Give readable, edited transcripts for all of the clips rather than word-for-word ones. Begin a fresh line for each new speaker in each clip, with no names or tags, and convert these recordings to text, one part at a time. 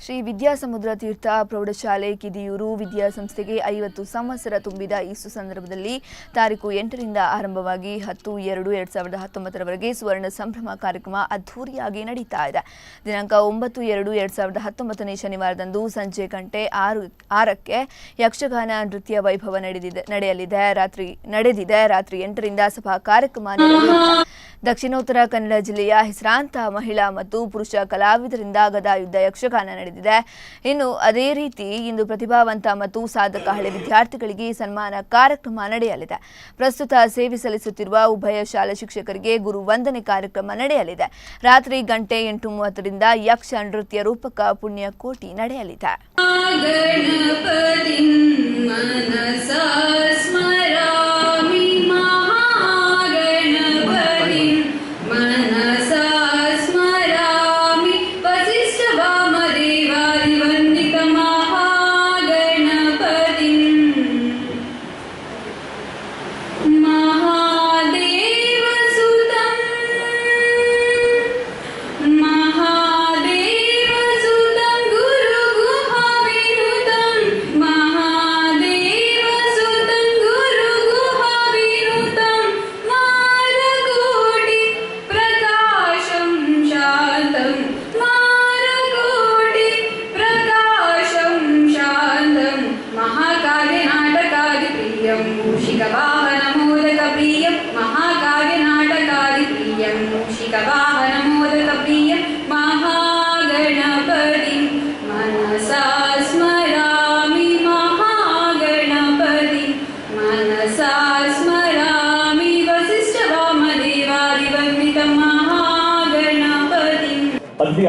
ಶ್ರೀ ವಿದ್ಯಾಸಮುದ್ರ ತೀರ್ಥ ಪ್ರೌಢಶಾಲೆ ಕಿದಿಯೂರು ವಿದ್ಯಾಸಂಸ್ಥೆಗೆ 50 ಸಂವತ್ಸರ ತುಂಬಿದ ಈ ಸಂದರ್ಭದಲ್ಲಿ ತಾರೀಕು 8ರಿಂದ ಆರಂಭವಾಗಿ 10/2/2019 ಸುವರ್ಣ ಸಂಭ್ರಮ ಕಾರ್ಯಕ್ರಮ ಅದ್ಧೂರಿಯಾಗಿ ನಡೀತಾ ಇದೆ. ದಿನಾಂಕ 9/2/2019 ಶನಿವಾರದಂದು ಸಂಜೆ ಗಂಟೆ 6ಕ್ಕೆ ಯಕ್ಷಗಾನ ನೃತ್ಯ ವೈಭವ ನಡೆದಿದೆ. ರಾತ್ರಿ 8ರಿಂದ ಸಭಾ ಕಾರ್ಯಕ್ರಮ ನಡೆಯಲಿದೆ. ದಕ್ಷಿಣೋತ್ತರ ಕನ್ನಡ ಜಿಲ್ಲೆಯ ಹೆಸರಾಂತ ಮಹಿಳಾ ಮತ್ತು ಪುರುಷ ಕಲಾವಿದರಿಂದ ಗದಾಯುದ್ಧ ಯಕ್ಷಗಾನ ನಡೆದಿದೆ. ಇನ್ನು ಅದೇ ರೀತಿ ಇಂದು ಪ್ರತಿಭಾವಂತ ಮತ್ತು ಸಾಧಕ ಹಳೆ ವಿದ್ಯಾರ್ಥಿಗಳಿಗೆ ಸನ್ಮಾನ ಕಾರ್ಯಕ್ರಮ ನಡೆಯಲಿದೆ. ಪ್ರಸ್ತುತ ಸೇವೆ ಸಲ್ಲಿಸುತ್ತಿರುವ ಉಭಯ ಶಾಲಾ ಶಿಕ್ಷಕರಿಗೆ ಗುರು ವಂದನೆ ಕಾರ್ಯಕ್ರಮ ನಡೆಯಲಿದೆ. ರಾತ್ರಿ ಗಂಟೆ 8:30ರಿಂದ ಯಕ್ಷ ನೃತ್ಯ ರೂಪಕ ಪುಣ್ಯಕೋಟಿ ನಡೆಯಲಿದೆ.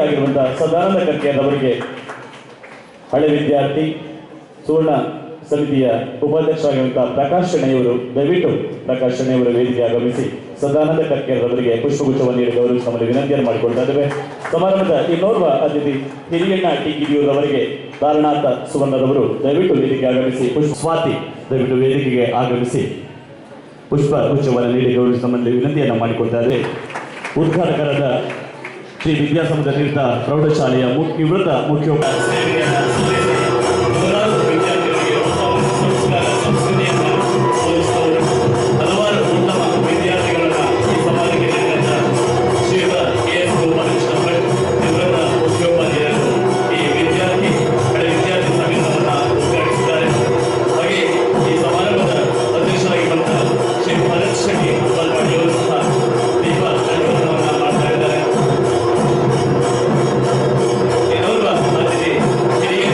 ಆಗಿರುವಂತಹ ಸದಾನಂದ ಕರ್ಕೆಯವರಿಗೆ ಹಳೆ ವಿದ್ಯಾರ್ಥಿ ಸುವರ್ಣ ಸಮಿತಿಯ ಉಪಾಧ್ಯಕ್ಷರಾಗಿರುವಂತಹ ಪ್ರಕಾಶ್ ಶೆಣೆಯವರು ದಯವಿಟ್ಟು ಪ್ರಕಾಶ್ ಶೆಣೆಯವರು ವೇದಿಕೆ ಆಗಮಿಸಿ ಸದಾನಂದ ಕರ್ಕೆಯವರಿಗೆ ಪುಷ್ಪಗುಚ್ಛವನ್ನು ನೀಡಿ ಗೌರವಿಸುವ ವಿನಂತಿಯನ್ನು ಮಾಡಿಕೊಳ್ತಾ ಇದ್ದೇವೆ. ಸಮಾರಂಭದ ಇನ್ನೋರ್ವ ಅತಿಥಿ ಹಿರಿಯಣ್ಣ ಟಿ ಕಿದಿಯೂರವರಿಗೆ ತಾರನಾಥ ಸುವರ್ಣರವರು ದಯವಿಟ್ಟು ವೇದಿಕೆ ಆಗಮಿಸಿ ಸ್ವಾತಿ ದಯವಿಟ್ಟು ವೇದಿಕೆಗೆ ಆಗಮಿಸಿ ಪುಷ್ಪಗುಚ್ಛವನ್ನು ನೀಡಿ ಗೌರವಿಸುವ ವಿನಂತಿಯನ್ನು ಮಾಡಿಕೊಳ್ತಾ ಇದ್ದೇವೆ. ಉದ್ಘಾಟಕರಾದ ಶ್ರೀ ವಿದ್ಯಾಸಮುದ್ರ ತೀರ್ಥ ಪ್ರೌಢಶಾಲೆಯ ನಿವೃತ್ತ ಹಲವಾರು ಉತ್ತಮ ವಿದ್ಯಾರ್ಥಿಗಳನ್ನ ಈ ಸಮಾಜಕ್ಕೆ ಶ್ರೀಯುತ ಕೆ.ಎಸ್. ಗೋಪಾಲಕೃಷ್ಣ ಭಟ್ ನಿವೃತ್ತ ಮುಖ್ಯೋಪಾಧ್ಯಾಯರು ಈ ವಿದ್ಯಾರ್ಥಿ ಹಳೆ ವಿದ್ಯಾರ್ಥಿ ಸಂಘವನ್ನು ಉದ್ಘಾಟಿಸಿದ್ದಾರೆ. ಹಾಗೆ ಈ ಸಮಾರಂಭದ ಅಧ್ಯಕ್ಷರಾಗಿರುವಂತಹ ಶ್ರೀ ಭರತ್ ಶೆಟ್ಟಿ ಬಲ್ವಾಡಿಯವರು ಸಹ ದೀಪ ಅಲಂಕಾರವನ್ನು ಮಾಡ್ತಾ ಇದ್ದಾರೆ. ಇನ್ನೋರ್ವ ಅತಿಥಿ ಹಿರಿಯ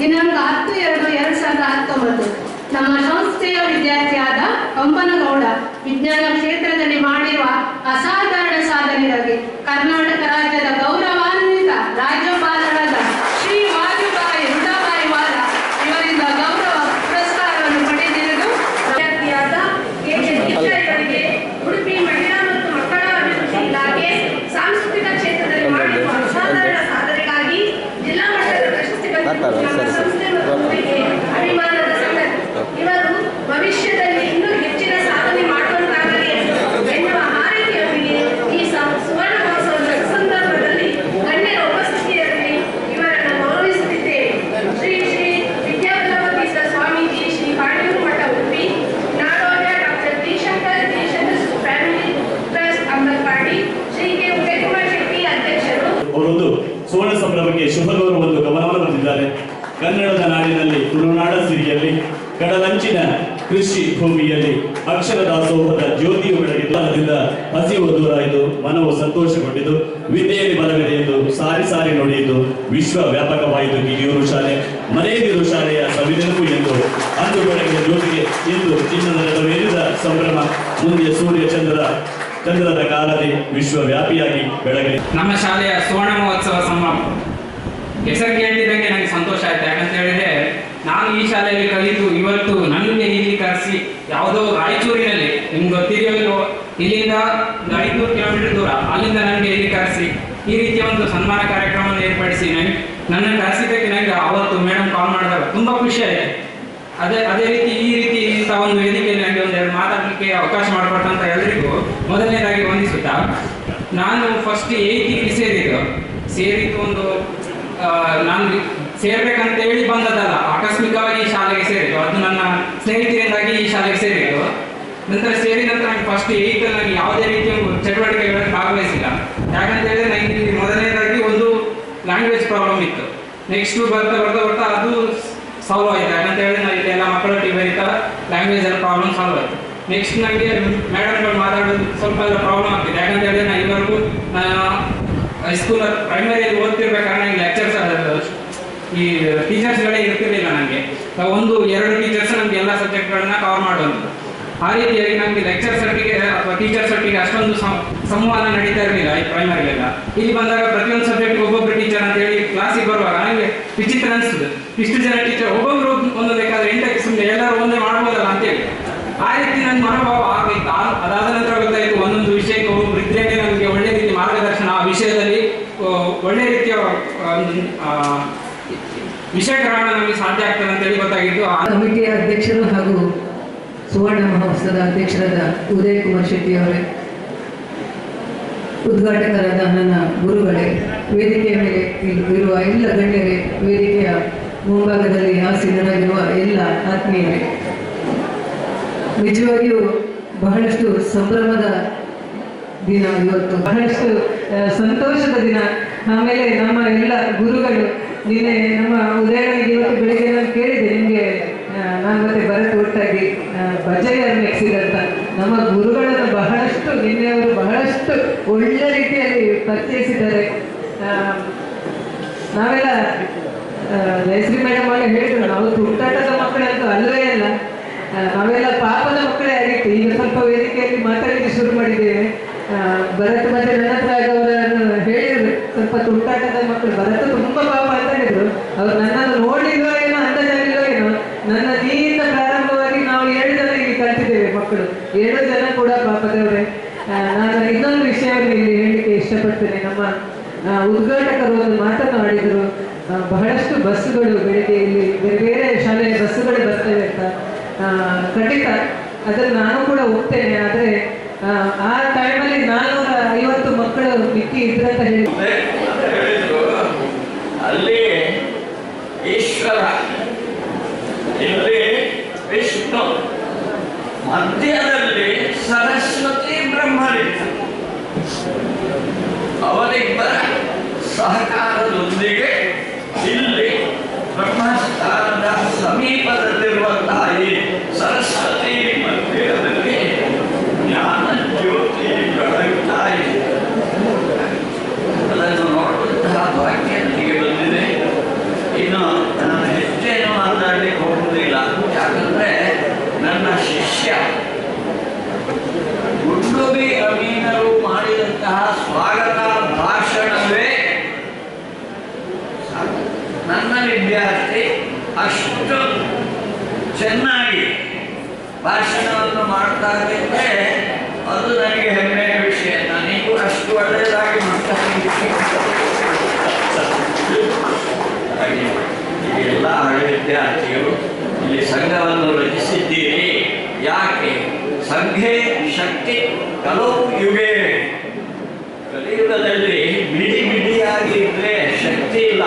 ದಿನಾಂಕ 10/2/2019 ನಮ್ಮ ಸಂಸ್ಥೆಯ ವಿದ್ಯಾರ್ಥಿಯಾದ ಕಂಪನಗೌಡ ವಿಜ್ಞಾನ ಕ್ಷೇತ್ರದಲ್ಲಿ ಮಾಡಿರುವ ಅಸಾಧಾರಣ ಸಾಧನೆಗಾಗಿ ಕರ್ನಾಟಕ ರಾಜ್ಯದ ಗೌರವಾನ್ವಿತ ರಾಜ್ಯಪಾಲರಾದ ಶ್ರೀ ವಾಜುಭಾಯಿ ರುಡಾಬಾಯಿ ವಾಲಾ ಇವರಿಂದ ಗೌರವ ಪುರಸ್ಕಾರವನ್ನು ಪಡೆದಿರುವುದು ವಿದ್ಯಾರ್ಥಿಯಾದ ಕೆ.ಜೆ. ದೀಕ್ಷಾ ಇವರಿಗೆ ಉಡುಪಿ ಮಹಿಳಾ ಮತ್ತು ಮಕ್ಕಳ ಅಭಿವೃದ್ಧಿ ಇಲಾಖೆ ಸಾಂಸ್ಕೃತಿಕ ಕ್ಷೇತ್ರದಲ್ಲಿ ಮಾಡಿರುವ ಅಸಾಧಾರಣ ಸಾಧನೆಗಾಗಿ ಜಿಲ್ಲಾ ಮಟ್ಟದ ಪ್ರಶಸ್ತಿ ಬಂದಿರುವ ನಮ್ಮ ಸಂಸ್ಥೆ ಮತ್ತು ಊರಿಗೆ ಅಭಿಮಾನದ ಸಂಗತಿ. ಇವರು ಭವಿಷ್ಯದಲ್ಲಿ ಇನ್ನೂ ಹೆಚ್ಚಿನ ಸಾಧನೆ ಮಾಡುವಂತಾಗಲಿ ಎನ್ನುವ ಹಾರೈಕೆಯೊಂದಿಗೆ ಈ ಸುವರ್ಣ ಮಹೋತ್ಸವದ ಸಂದರ್ಭದಲ್ಲಿ ಗಣ್ಯರ ಉಪಸ್ಥಿತಿಯಲ್ಲಿ ಇವರನ್ನು ಗೌರವಿಸುತ್ತಿದ್ದೇವೆ. Shri Shri Vidyavallabha Swamiji, Shri Panduru Math Udupi, Nadoja doctor Shrishankar family trust Ambalpadi, Shri K. Udayakumar Shetty ಅಧ್ಯಕ್ಷರು.
ಅವರೊಂದು ಸುವರ್ಣ ಸಂಭ್ರಮಕ್ಕೆ ಶುಭ ಗೌರವವನ್ನು ಗಮನವನ್ನು ಬಂದಿದ್ದಾರೆ. ಕನ್ನಡದ ನಾಡಿನಲ್ಲಿ ತುಳುನಾಡ ಸಿರಿಯಲ್ಲಿ ಕಡಲಂಚಿನ ಕೃಷಿ ಭೂಮಿಯಲ್ಲಿ ಅಕ್ಷರ ದಾಸೋಹದ ಜ್ಯೋತಿಯು ಬೆಳಗಿದ್ದರಿಂದ ಹಸಿವು ದೂರಾಯಿತು, ಮನವು ಸಂತೋಷಗೊಂಡಿತು, ವಿದ್ಯೆಯಲ್ಲಿ ಬಲವಿದೆ ಎಂದು ಸಾರಿ ಸಾರಿ ನುಡಿಯಿತು. ವಿಶ್ವ ವ್ಯಾಪಕವಾಯಿತು ಕಿಡಿಯೂರು ಶಾಲೆ, ಮನೆಯದಿರು ಶಾಲೆಯ ಸವಿನೆನಪು ಎಂದು ಅಂದು ಬೆಳಗಿನ ಜ್ಯೋತಿಗೆ ಇಂದು ಚಿನ್ನದ ರಥವೇರಿದ ಸಂಭ್ರಮ. ಮುಂದೆ ಸೂರ್ಯ ಚಂದ್ರರ ಕಾಲದಲ್ಲಿ ವಿಶ್ವವ್ಯಾಪಿಯಾಗಿ ಬೆಳಗಲಿ.
ನಮ್ಮ ಶಾಲೆಯ ಸುವರ್ಣ ಮಹೋತ್ಸವ ಸಂಭ್ರಮ ಹೆಸರು ಕೇಳಿದಂಗೆ ನನಗೆ ಸಂತೋಷ ಆಯ್ತು. ಯಾಕಂತ ಹೇಳಿದ್ರೆ ನಾನು ಈ ಶಾಲೆಯಲ್ಲಿ ಕಲಿತು ಇವತ್ತು ನನಗೆ ಇಲ್ಲಿ ಕರೆಸಿ ಯಾವುದೋ ರಾಯಚೂರಿನಲ್ಲಿ ನಿಮ್ಗೆ ಗೊತ್ತಿದೆಯೋ ಇಲ್ಲಿಂದ 500 ಕಿಲೋಮೀಟರ್ ದೂರ ಅಲ್ಲಿಂದ ನನಗೆ ಇಲ್ಲಿ ಕರೆಸಿ ಈ ರೀತಿಯ ಒಂದು ಸನ್ಮಾನ ಕಾರ್ಯಕ್ರಮವನ್ನು ಏರ್ಪಡಿಸಿ ನನ್ನನ್ನು ಕರೆಸಿದ್ದಕ್ಕೆ ನನಗೆ ಅವತ್ತು ಮೇಡಮ್ ಕಾಲ್ ಮಾಡಿದಾಗ ತುಂಬ ಖುಷಿ ಆಯಿತು. ಅದೇ ರೀತಿ ಈ ರೀತಿ ಇಂಥ ಒಂದು ವೇದಿಕೆಯಲ್ಲಿ ನನಗೆ ಒಂದೆರಡು ಮಾತಾಡಲಿಕ್ಕೆ ಅವಕಾಶ ಮಾಡಿಕೊಟ್ಟಂತ ಎಲ್ಲರಿಗೂ ಮೊದಲನೇದಾಗಿ ವಂದಿಸುತ್ತಾ, ನಾನು ಫಸ್ಟ್ 8th ಸೇರಿದ್ದು ಒಂದು ನಾನು ಸೇರ್ಬೇಕಂತ ಹೇಳಿ ಬಂದದ್ದಲ್ಲ, ಆಕಸ್ಮಿಕವಾಗಿ ಈ ಶಾಲೆಗೆ ಸೇರಿದ್ದು. ಅದು ನನ್ನ ಸ್ನೇಹಿತರಿಂದಾಗಿ ಈ ಶಾಲೆಗೆ ಸೇರಿದ್ದು. ನಂತರ ಸೇರಿದ ನಂತರ ನನಗೆ ಫಸ್ಟ್ 8th ನನಗೆ ಯಾವುದೇ ರೀತಿಯ ಒಂದು ಚಟುವಟಿಕೆಗಳಲ್ಲಿ ಭಾಗವಹಿಸಿಲ್ಲ. ಯಾಕಂತ ಹೇಳಿದ್ರೆ ನನಗೆ ಮೊದಲನೇದಾಗಿ ಒಂದು ಲ್ಯಾಂಗ್ವೇಜ್ ಪ್ರಾಬ್ಲಮ್ ಇತ್ತು. ನೆಕ್ಸ್ಟ್ ಬರ್ತಾ ಅದು ಸಾಲ್ವ್ ಆಯಿತು. ಯಾಕಂತ ಹೇಳಿದ್ರೆ ನಾವು ಇಲ್ಲಿ ಎಲ್ಲ ಮಕ್ಕಳೊಟ್ಟಿಗೆ ಬರೀತಾ ಲ್ಯಾಂಗ್ವೇಜ್ ಎಲ್ಲ ಪ್ರಾಬ್ಲಮ್ ಸಾಲ್ವ್ ಆಯಿತು. ನೆಕ್ಸ್ಟ್ ನನಗೆ ಮೇಡಮ್ಗಳು ಮಾತಾಡೋದು ಸ್ವಲ್ಪ ಎಲ್ಲ ಪ್ರಾಬ್ಲಮ್ ಆಗ್ತಿದೆ. ಯಾಕಂತ ಹೇಳಿದ್ರೆ ನಾನು ಇಲ್ಲಿವರೆಗೂ ಹೈಸ್ಕೂಲ್ ಪ್ರೈಮರಿಯಲ್ಲಿ ಓದ್ತಿರ್ಬೇಕಾದ್ರೆ ನನಗೆ ಲೆಕ್ಚರ್ಸ್ ಈ ಟೀಚರ್ಸ್ಗಳೇ ಇರ್ತಿರ್ಲಿಲ್ಲ. ನನಗೆ 1-2 ಟೀಚರ್ಸ್ ನಮಗೆ ಎಲ್ಲ ಸಬ್ಜೆಕ್ಟ್ಗಳನ್ನ ಕವರ್ ಮಾಡೋದು. ಆ ರೀತಿಯಾಗಿ ನಮಗೆ ಲೆಕ್ಚರ್ಸ್ ಒಟ್ಟಿಗೆ ಅಥವಾ ಟೀಚರ್ಸ್ ಒಟ್ಟಿಗೆ ಅಷ್ಟೊಂದು ಸಂವಾದ ನಡೀತಾ ಇರಲಿಲ್ಲ ಈ ಪ್ರೈಮರಿಗೆಲ್ಲ. ಇಲ್ಲಿ ಬಂದಾಗ ಪ್ರತಿಯೊಂದು ಸಬ್ಜೆಕ್ಟ್ ಒಬ್ಬೊಬ್ಬರು ಟೀಚರ್ ಅಂತ ಹೇಳಿ ಕ್ಲಾಸಿಗೆ ಬರುವಾಗ ನನಗೆ ವಿಚಿತ್ರ ಅನಿಸ್ತದೆ. ಇಷ್ಟು ಜನ ಟೀಚರ್ ಒಬ್ಬೊಬ್ರು ಒಂದೊಂದು ಬೇಕಾದ್ರೆ 8ಕ್ಕೆ ಸುಮ್ಮನೆ ಎಲ್ಲರೂ ಒಂದೇ ಮಾಡ್ಬೋದಲ್ಲ ಅಂತೇಳಿ ಆ ರೀತಿ ನನ್ನ ಮನೋಭಾವ ಆಗೈತೆ. ಅದಾದ ನಂತರ ಗೊತ್ತಾಯಿತು ಒಂದೊಂದು ವಿಷಯಕ್ಕೆ ಒಬ್ಬೊಬ್ರು ಇದ್ರೇನೆ ನಮಗೆ ಒಳ್ಳೆ ರೀತಿ ಮಾರ್ಗದರ್ಶನ, ಆ ವಿಷಯದಲ್ಲಿ ಒಳ್ಳೆ ರೀತಿಯ ವಿಷಯ ಗ್ರಹಣ ನಮಗೆ ಸಾಧ್ಯ ಆಗ್ತದೆ ಅಂತೇಳಿ ಗೊತ್ತಾಗಿದ್ದು.
ಕಮಿಟಿಯ ಅಧ್ಯಕ್ಷರು ಹಾಗೂ ಸುವರ್ಣ ಮಹೋತ್ಸವದ ಅಧ್ಯಕ್ಷರಾದ ಉದಯಕುಮಾರ್ ಶೆಟ್ಟಿ ಅವರೇ, ಉದ್ಘಾಟಕರಾದ ನನ್ನ ಗುರುಗಳೇ, ವೇದಿಕೆಯ ಮೇಲೆ ಇರುವ ಎಲ್ಲ ಗಣ್ಯರೇ, ವೇದಿಕೆಯ ಮುಂಭಾಗದಲ್ಲಿ ಆಸೀನರಾಗಿರುವ ಎಲ್ಲ ಆತ್ಮೀಯರೇ, ನಿಜವಾಗಿಯೂ ಬಹಳಷ್ಟು ಸಂಭ್ರಮದ ದಿನ ಇವತ್ತು, ಬಹಳಷ್ಟು ಸಂತೋಷದ ದಿನ. ಆಮೇಲೆ ನಮ್ಮ ಎಲ್ಲ ಗುರುಗಳು ನಿನ್ನೆ ನಮ್ಮ ಉದಯನಿಗೆ ಇವತ್ತು ಬೆಳಿಗ್ಗೆ ನಾನು ಕೇಳಿದೆ ನಿಮಗೆ, ನಾನು ಮತ್ತೆ ಭರತ್ ಒಟ್ಟಾಗಿ ಬಜೆಯನ್ನು ಮೆಕ್ಸಿದಂತ ನಮ್ಮ ಗುರುಗಳನ್ನು ಬಹಳಷ್ಟು ನಿನ್ನೆ ಅವರು ಬಹಳಷ್ಟು ಒಳ್ಳೆ ರೀತಿಯಲ್ಲಿ ಪರಿಚಯಿಸಿದ್ದಾರೆ. ನಾವೆಲ್ಲ ಜಯಶ್ರೀ ಮೇಡಮ್ ಅವರೇ ಹೇಳಿದ್ರು, ನಾವು ತುಂಟಾಟದ ಮಕ್ಕಳಂತೂ ಅಲ್ಲವೇ ಅಲ್ಲ, ನಾವೆಲ್ಲ ಪಾಪದ ಮಕ್ಕಳೇ ಆಗಿತ್ತು. ಈಗ ಸ್ವಲ್ಪ ವೇದಿಕೆಯಲ್ಲಿ ಮಾತಾಡಲಿಕ್ಕೆ ಶುರು ಮಾಡಿದ್ದೇವೆ. ಭರತ್ ಮತ್ತೆ ನನ್ನ ಹತ್ರ ಅವರನ್ನು ಹೇಳಿದ್ರು, ಸ್ವಲ್ಪ ತುಂಟಾಟದ ಮಕ್ಕಳು, ಭರತ್ ತುಂಬ ಪಾಪ ಅಂತ ಹೇಳಿದ್ರು. ಅವ್ರು ನನ್ನನ್ನು ನೋಡಿಲ್ವೋ ಏನೋ, ಅಂದಾಜಾಗಿಲ್ವೋ ಏನೋ, ನನ್ನ ನೀರಿಂದ ಪ್ರಾರಂಭವಾಗಿ ನಾವು 7 ಜನ ಇಲ್ಲಿ ಕಲ್ತಿದ್ದೇವೆ ಮಕ್ಕಳು, 7 ಜನ ಕೂಡ ಪಾಪದವರೇ. ನಾನು ಇನ್ನೊಂದು ವಿಷಯವನ್ನು ಇಲ್ಲಿ ಹೇಳಲಿಕ್ಕೆ ಇಷ್ಟಪಡ್ತೇನೆ. ನಮ್ಮ ಉದ್ಘಾಟಕರು ಒಂದು ಮಾತನ್ನು ಆಡಿದರು, ಬಹಳಷ್ಟು ಬಸ್ಸುಗಳು ಬೆಳಿಗ್ಗೆ ಇಲ್ಲಿ ಬೇರೆ ಬೇರೆ ಶಾಲೆಯ ಬಸ್ಸುಗಳು ಬರ್ತವೆ ಅಂತ. ಖಂಡಿತ ಅದನ್ನು ನಾನು ಕೂಡ ಹೋಗ್ತೇನೆ. ಆದರೆ ಆ ಟೈಮಲ್ಲಿ 450 ಮಕ್ಕಳು ಮಿಕ್ಕಿ ಇದ್ರಂತ ಹೇಳಿದ್ರು.
ಅಲ್ಲಿ ಈಶ್ವರ, ಇಲ್ಲಿ ವಿಷ್ಣು, ಮಧ್ಯದಲ್ಲಿ ಸರಸ್ವತಿ ಬ್ರಹ್ಮರಿದ್ರು. ಅವರಿಬ್ಬರ ಸಹಕಾರದೊಂದಿಗೆ ಇಲ್ಲಿ ಬ್ರಹ್ಮಸ್ಥಾನದ ಸಮೀಪದಲ್ಲಿರುವಂತಹ ಈ ಸರಸ್ವತಿ ಮಂದಿರದಲ್ಲಿ ಜ್ಞಾನ ಜ್ಯೋತಿ ಬೆಳಗುತ್ತಾ ಇದೆ. ಅದನ್ನು ನೋಡುವಂತಹ ಭಾಗ್ಯ ನನಗೆ ಬಂದಿದೆ. ಇನ್ನು ನಾನು ನನ್ನ ಶಿಷ್ಯ ಗುಂಡುಬಿ ಅಮೀನರು ಮಾಡಿದಂತಹ ಸ್ವಾಗತ ಭಾಷಣವೇ ನನ್ನ ವಿದ್ಯಾರ್ಥಿ ಅಷ್ಟು ಚೆನ್ನಾಗಿ ಭಾಷಣವನ್ನು ಮಾಡ್ತಾರೆ ಅದು ನನಗೆ ಹೆಮ್ಮೆಯ ವಿಷಯ. ನನಗೂ ಅಷ್ಟು ಒಳ್ಳೆಯದಾಗಿ ಮಾಡ್ತಾರೆ. ಎಲ್ಲ ಹಳೆ ವಿದ್ಯಾರ್ಥಿಗಳು ಇಲ್ಲಿ ಸಂಘವನ್ನು ರಚಿಸಿದ್ದೀರಿ. ಯಾಕೆ? ಸಂಘೆ ಶಕ್ತಿ ಕಲವು ಯುಗೇ. ಕಲಿಯುಗದಲ್ಲಿ ಬಿಡಿ ಬಿಡಿಯಾಗಿ ಇದ್ರೆ ಶಕ್ತಿ ಇಲ್ಲ.